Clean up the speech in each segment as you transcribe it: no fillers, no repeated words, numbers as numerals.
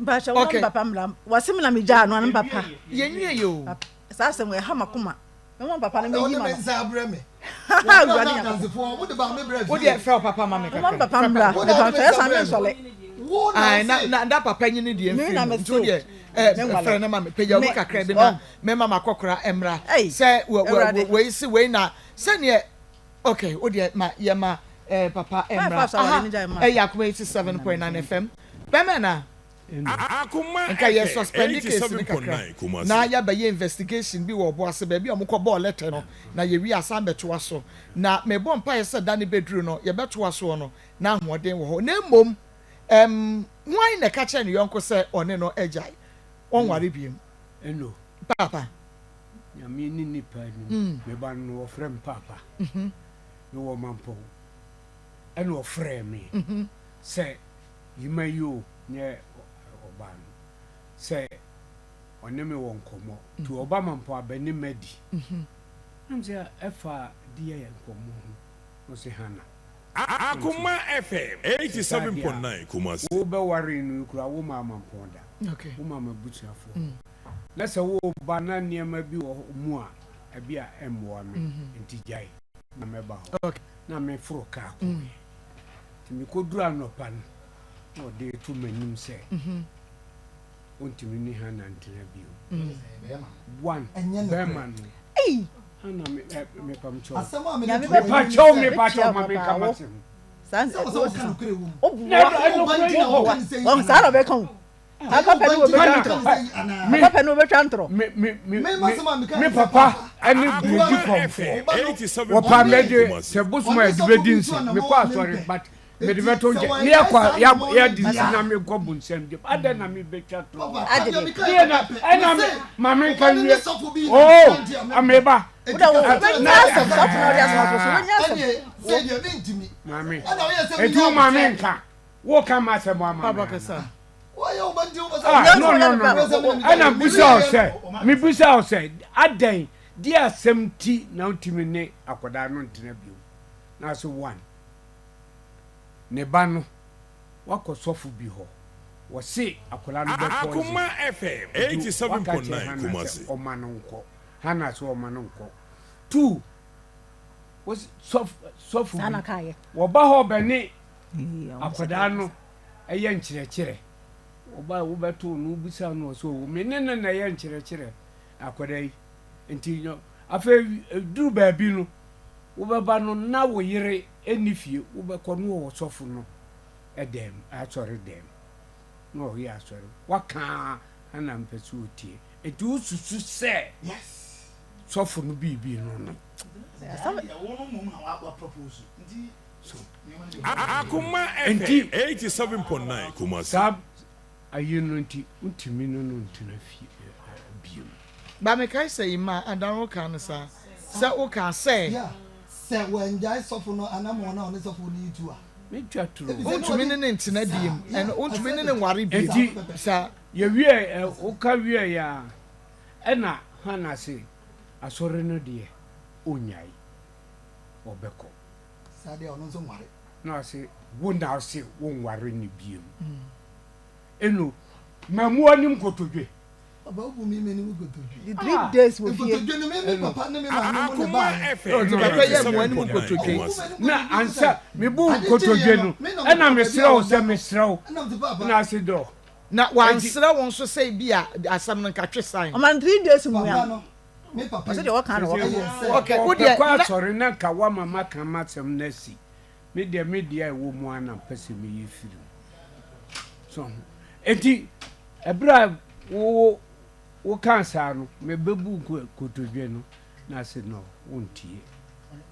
Bacha won papa mlam. Wasim na me ja no an papa. Yenye yo. Sa asem we ha makoma. Me won papa na me yi ma. Wode menza abre me. Awurade ya. Wode ba me bre. Wode fell papa mama Me won papa mla. Me ba twa sa me sole. Ai na papa nyine de mfi. Nto de frɛ na mama peja wo kakra bi na me mama kokora emra. Sɛ we si we na sɛ ne okay, wode ma ye ma papa emra. Akoma 87.9 FM. Bemena Akoma nka ye suspend case ni kakra na ya ba ye investigation bi wo bo ase ba bi omukọ ball letter no na ye wi asan beto aso na me bo mpa ye se dane bedru no ye beto aso no na ahoden wo ho na mom why na ka che ne yonko se one no agai on ware biem eno papa ya mi ni nipa ni me ba no wo frem papa no wo mampo eno wo frem me se yima yo nye oban se oneme won komo to obama mpo abani madi nze efa die ye komo no se hana Akoma FM 87.9 Kumasi wo be ware no kura wo mama mpo da okay wo mama butuafo na se wo ba na niam bi wo mu a abi a emwa me ntijai na meba okay na me furo ka ko mi ko dura no pan o de to manim se ontimi ni hana ntena bio one beman Eh hana me pamcho Asema me me pacho ma be kamatem Sans o kan kure wo. Oh, Sarah be kan. Aka penu we betantro. Me papa ani budi komfo wo pa me de se bosuma edibedinsi me kwa sorry but me de beto je ne akwa ya dinsi na me go bunsem de ada na me betwa tro ana me mama kan wi oh ameba mami edu mami nka wo kan ma se mo ama papa kasa no ana busa o se mi busa o se adan di asem ti na ntimi ne akoda no ntena bio na so one ne ba no wakosofo bi ho wo se akoda no be ko Akoma FM 87.9 Kumasi o manonko hana so o manonko two was sofu sana kaye wo ba ho be ni akoda no eye nkirekire wo ba wo beto no busa no so wo menene na eye nkirekire akoda yi enti nyo afa duru ba bi no wo be ba no na wo yire enifie wo be ko no wo sofu no edem sorry dem no ya sorry waka ana mpesu otie enti ususu se Yes. sofu no bibi no Akoma FM 87.9 Kumasi sab ayino nti untimi no ntina fi biom ba me kai say ma adan kan sa o kan say Yeah. Se when jai sofo no anamo na oni sofo ni tu a. me twatro ontumi ne ntina biem en ontumi ne nware biem enti sa ye wie o ka wie ya ena hana se asore no de onyai obeko Sade ono nso nware. na se wona se wonware ni biem eno mamu anim kotodwe Baba obu mi meni wo gotoju. the 3 days we fear. Gotoju no me papa ne me ma no ne Akoma ba. FM no papa ye mo anim kotodwe 87.9 na ansa me bu kotodwe no ena me srew se me srew Na de papa. na se do na wansra won so say bi a asam no katwe sign O man 3 days mu ya. no. Me papa. O se de wo kan wo. okay wo de de kwa sorry na ka wa mama kan matem na si me de wo mu ana pese me yefiri so enti ebra wo kansa no me bebu kotodwe no na se no wontie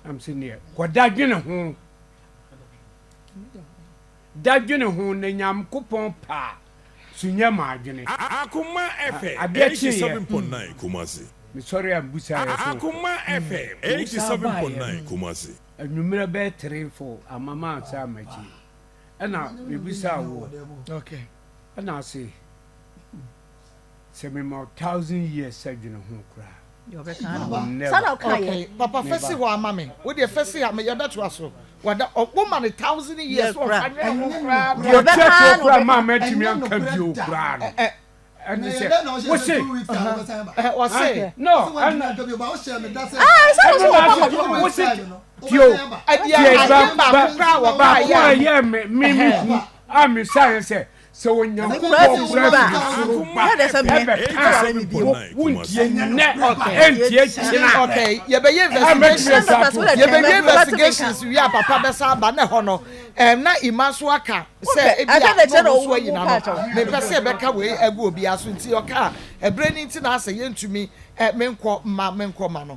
am se ne ko dadwene ho na nyam kopon pa sunya ma adwene Akoma FM Adechi 87.9 Kumasi me sorry am busa ya so Akoma FM 87.9 Kumasi anwumere be 3-4 amama ansa machi ana me busa wo okay ana se se me ma 1000 years adwene ho kra Sana okay papa fesi ho ama me wo de fesi ha me ye beto aso wada woman 1,000 years for yo beto kura ma ma timi anka bio kura no and say what's it what's it no what's it yo yeah me I'm saying say so when you go okay you be investigations we are papa besa ba na ho no na imaso aka say e bia so yina no me pese be ka we egu obi aso nti oka ebre ni nti na ase yentumi menkọ ma no